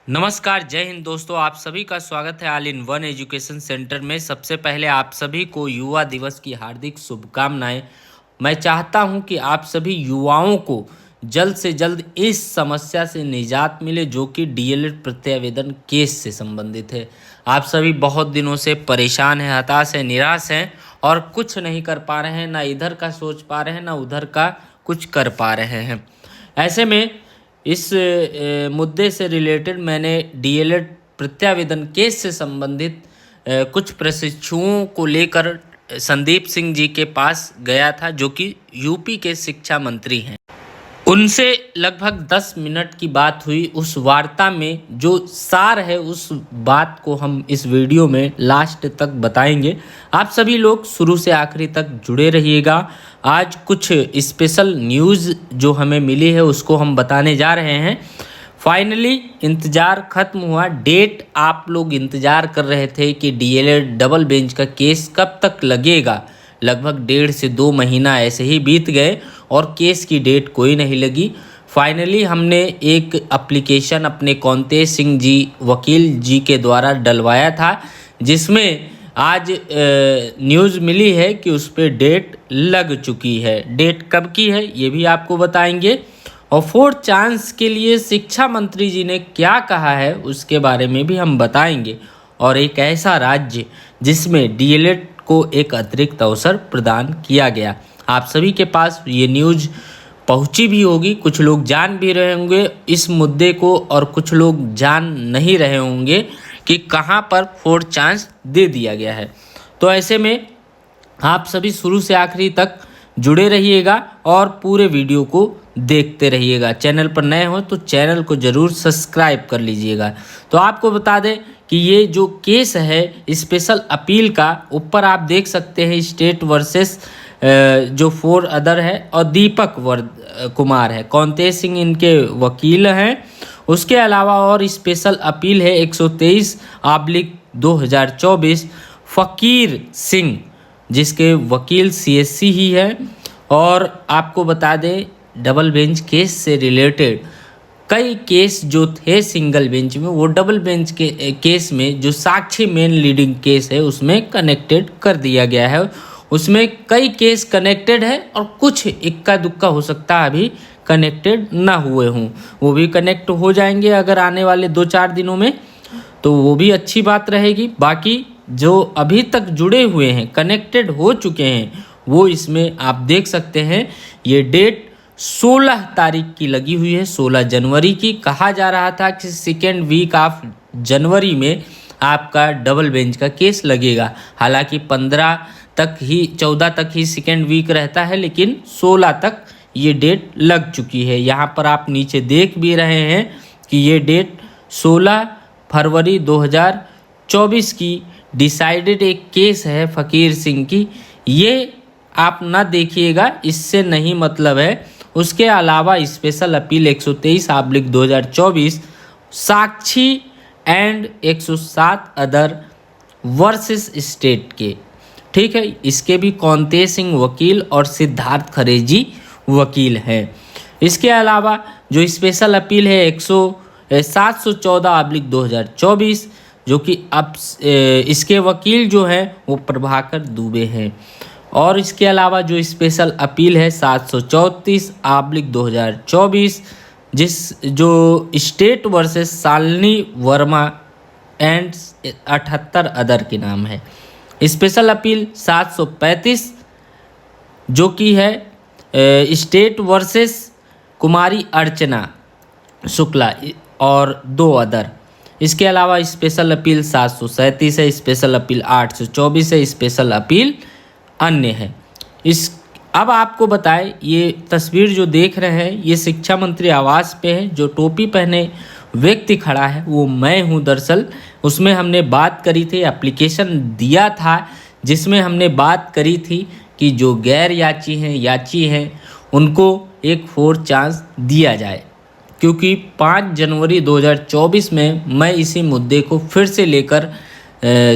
नमस्कार, जय हिंद दोस्तों। आप सभी का स्वागत है all in one education centre में। सबसे पहले आप सभी को युवा दिवस की हार्दिक शुभकामनाएं। मैं चाहता हूं कि आप सभी युवाओं को जल्द से जल्द इस समस्या से निजात मिले जो कि डीएलएड प्रत्यावेदन केस से संबंधित है। आप सभी बहुत दिनों से परेशान हैं, हताश हैं, निराश हैं और कुछ नहीं कर पा रहे हैं, ना इधर का सोच पा रहे हैं, ना उधर का कुछ कर पा रहे हैं। ऐसे में इस मुद्दे से रिलेटेड मैंने डीएलएड प्रत्यावेदन केस से संबंधित कुछ प्रशिक्षुओं को लेकर संदीप सिंह जी के पास गया था, जो कि यूपी के शिक्षा मंत्री हैं। उनसे लगभग 10 मिनट की बात हुई। उस वार्ता में जो सार है उस बात को हम इस वीडियो में लास्ट तक बताएंगे। आप सभी लोग शुरू से आखिरी तक जुड़े रहिएगा। आज कुछ स्पेशल न्यूज़ जो हमें मिली है उसको हम बताने जा रहे हैं। फाइनली इंतज़ार ख़त्म हुआ। डेट आप लोग इंतज़ार कर रहे थे कि डीएलएड डबल बेंच का केस कब तक लगेगा। लगभग 1.5 से 2 महीना ऐसे ही बीत गए और केस की डेट कोई नहीं लगी। फाइनली हमने एक एप्लीकेशन अपने कौंतेज सिंह जी वकील जी के द्वारा डलवाया था, जिसमें आज न्यूज़ मिली है कि उस पर डेट लग चुकी है। डेट कब की है ये भी आपको बताएंगे। और 4th चांस के लिए शिक्षा मंत्री जी ने क्या कहा है उसके बारे में भी हम बताएंगे। और एक ऐसा राज्य जिसमें डीएलएड को एक अतिरिक्त अवसर प्रदान किया गया। आप सभी के पास ये न्यूज़ पहुंची भी होगी, कुछ लोग जान भी रहे होंगे इस मुद्दे को और कुछ लोग जान नहीं रहे होंगे कि कहां पर 4th चांस दे दिया गया है। तो ऐसे में आप सभी शुरू से आखिरी तक जुड़े रहिएगा और पूरे वीडियो को देखते रहिएगा। चैनल पर नए हो तो चैनल को ज़रूर सब्सक्राइब कर लीजिएगा। तो आपको बता दें कि ये जो केस है स्पेशल अपील का, ऊपर आप देख सकते हैं स्टेट वर्सेस जो 4 अदर है और दीपक कुमार है, कौंतेज सिंह इनके वकील हैं। उसके अलावा और स्पेशल अपील है 123/2024 फ़कीर सिंह, जिसके वकील सीएससी ही है। और आपको बता दें डबल बेंच केस से रिलेटेड कई केस जो थे सिंगल बेंच में, वो डबल बेंच के केस में जो साक्षी मेन लीडिंग केस है उसमें कनेक्टेड कर दिया गया है। उसमें कई केस कनेक्टेड है और कुछ इक्का दुक्का हो सकता है अभी कनेक्टेड ना हुए हों, वो भी कनेक्ट हो जाएंगे अगर आने वाले 2-4 दिनों में, तो वो भी अच्छी बात रहेगी। बाकी जो अभी तक जुड़े हुए हैं, कनेक्टेड हो चुके हैं, वो इसमें आप देख सकते हैं। ये डेट 16 तारीख की लगी हुई है, 16 जनवरी की। कहा जा रहा था कि 2nd वीक ऑफ जनवरी में आपका डबल बेंच का केस लगेगा। हालांकि 14 तक ही 2nd वीक रहता है, लेकिन 16 तक ये डेट लग चुकी है। यहाँ पर आप नीचे देख भी रहे हैं कि ये डेट 16 फरवरी 2024 की डिसाइडेड एक केस है फ़कीर सिंह की। ये आप ना देखिएगा, इससे नहीं मतलब है। उसके अलावा special appeal 123/2024 Sakshi and 107 other versus state के, ठीक है। इसके भी कौंतेज सिंह वकील और सिद्धार्थ खरे जी वकील हैं। इसके अलावा जो स्पेशल अपील है 714/2024, जो कि अब इसके वकील जो हैं वो प्रभाकर दुबे हैं। और इसके अलावा जो स्पेशल अपील है 734/2024, जो state versus Shalini Verma and 78 other के नाम है। स्पेशल अपील 735 जो कि है स्टेट वर्सेस कुमारी अर्चना शुक्ला और 2 अदर। इसके अलावा स्पेशल अपील 737 है, स्पेशल अपील 824 है, स्पेशल अपील अन्य है। अब आपको बताएं, ये तस्वीर जो देख रहे हैं ये शिक्षा मंत्री आवास पे है। जो टोपी पहने व्यक्ति खड़ा है वो मैं हूँ। दरअसल उसमें हमने बात करी थी, एप्लीकेशन दिया था जिसमें हमने बात करी थी कि जो गैर याची हैं उनको एक 4th चांस दिया जाए, क्योंकि 5 जनवरी 2024 में मैं इसी मुद्दे को फिर से लेकर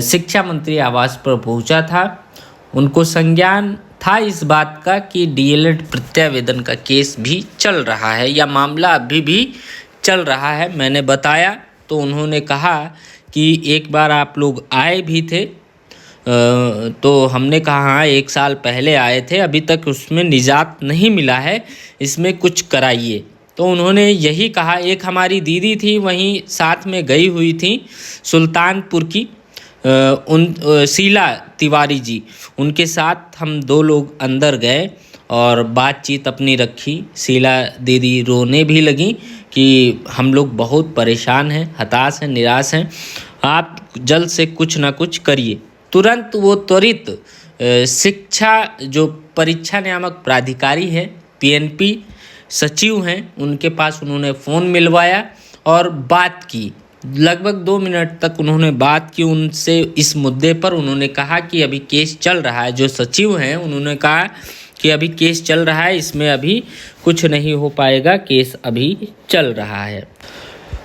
शिक्षा मंत्री आवास पर पहुंचा था। उनको संज्ञान था इस बात का कि डीएलएड प्रत्यावेदन का केस भी चल रहा है या मामला अभी भी चल रहा है। मैंने बताया तो उन्होंने कहा कि एक बार आप लोग आए भी थे, तो हमने कहा हाँ 1 साल पहले आए थे, अभी तक उसमें निजात नहीं मिला है, इसमें कुछ कराइए। तो उन्होंने यही कहा। एक हमारी दीदी थी वहीं साथ में गई हुई थी सुल्तानपुर की, शीला तिवारी जी, उनके साथ हम 2 लोग अंदर गए और बातचीत अपनी रखी। शीला दीदी रोने भी लगी कि हम लोग बहुत परेशान हैं, हताश हैं, निराश हैं, आप जल्द से कुछ ना कुछ करिए। तुरंत वो त्वरित शिक्षा जो परीक्षा नियामक प्राधिकारी है, पीएनपी सचिव हैं, उनके पास उन्होंने फ़ोन मिलवाया और बात की। लगभग 2 मिनट तक उन्होंने बात की उनसे इस मुद्दे पर। उन्होंने कहा कि अभी केस चल रहा है, जो सचिव हैं उन्होंने कहा कि अभी केस चल रहा है, इसमें अभी कुछ नहीं हो पाएगा, केस अभी चल रहा है।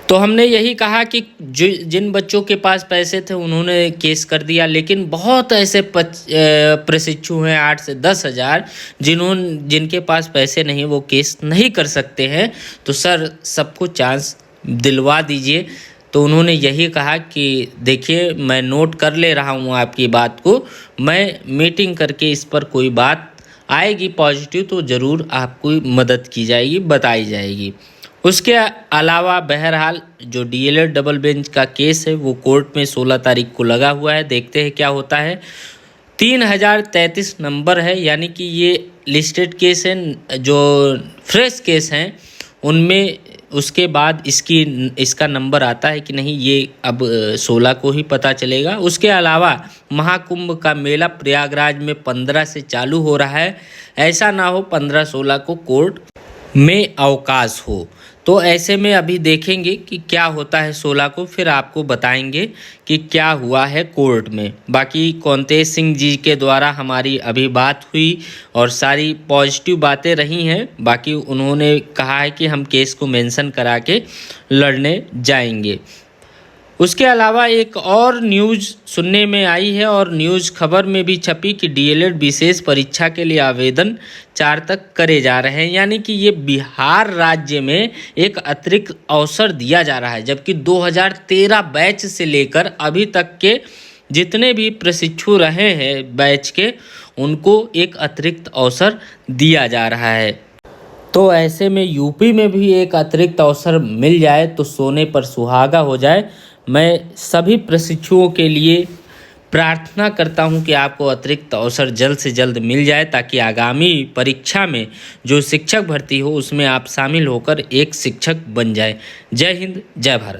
तो हमने यही कहा कि जिन बच्चों के पास पैसे थे उन्होंने केस कर दिया, लेकिन बहुत ऐसे प्रशिक्षु हैं 8 से 10 हज़ार जिनके पास पैसे नहीं, वो केस नहीं कर सकते हैं। तो सर सबको चांस दिलवा दीजिए। तो उन्होंने यही कहा कि देखिए मैं नोट कर ले रहा हूँ आपकी बात को, मैं मीटिंग करके इस पर कोई बात आएगी पॉजिटिव तो ज़रूर आपको मदद की जाएगी, बताई जाएगी। उसके अलावा बहरहाल जो डीएलएड डबल बेंच का केस है वो कोर्ट में 16 तारीख को लगा हुआ है, देखते हैं क्या होता है। 3033 नंबर है, यानी कि ये लिस्टेड केस हैं, जो फ्रेश केस हैं उनमें उसके बाद इसका नंबर आता है कि नहीं, ये अब 16 को ही पता चलेगा। उसके अलावा महाकुंभ का मेला प्रयागराज में 15 से चालू हो रहा है, ऐसा ना हो 15-16 को कोर्ट में अवकाश हो। तो ऐसे में अभी देखेंगे कि क्या होता है 16 को, फिर आपको बताएंगे कि क्या हुआ है कोर्ट में। बाकी कौंतेज सिंह जी के द्वारा हमारी अभी बात हुई और सारी पॉजिटिव बातें रही हैं। बाकी उन्होंने कहा है कि हम केस को मेंशन करा के लड़ने जाएंगे। उसके अलावा एक और न्यूज़ सुनने में आई है और न्यूज़ खबर में भी छपी कि डीएलएड विशेष परीक्षा के लिए आवेदन 4 तक करे जा रहे हैं, यानी कि ये बिहार राज्य में एक अतिरिक्त अवसर दिया जा रहा है। जबकि 2013 बैच से लेकर अभी तक के जितने भी प्रशिक्षु रहे हैं बैच के, उनको एक अतिरिक्त अवसर दिया जा रहा है। तो ऐसे में यूपी में भी एक अतिरिक्त अवसर मिल जाए तो सोने पर सुहागा हो जाए। मैं सभी प्रशिक्षुओं के लिए प्रार्थना करता हूं कि आपको अतिरिक्त अवसर जल्द से जल्द मिल जाए, ताकि आगामी परीक्षा में जो शिक्षक भर्ती हो उसमें आप शामिल होकर एक शिक्षक बन जाए। जय हिंद, जय भारत।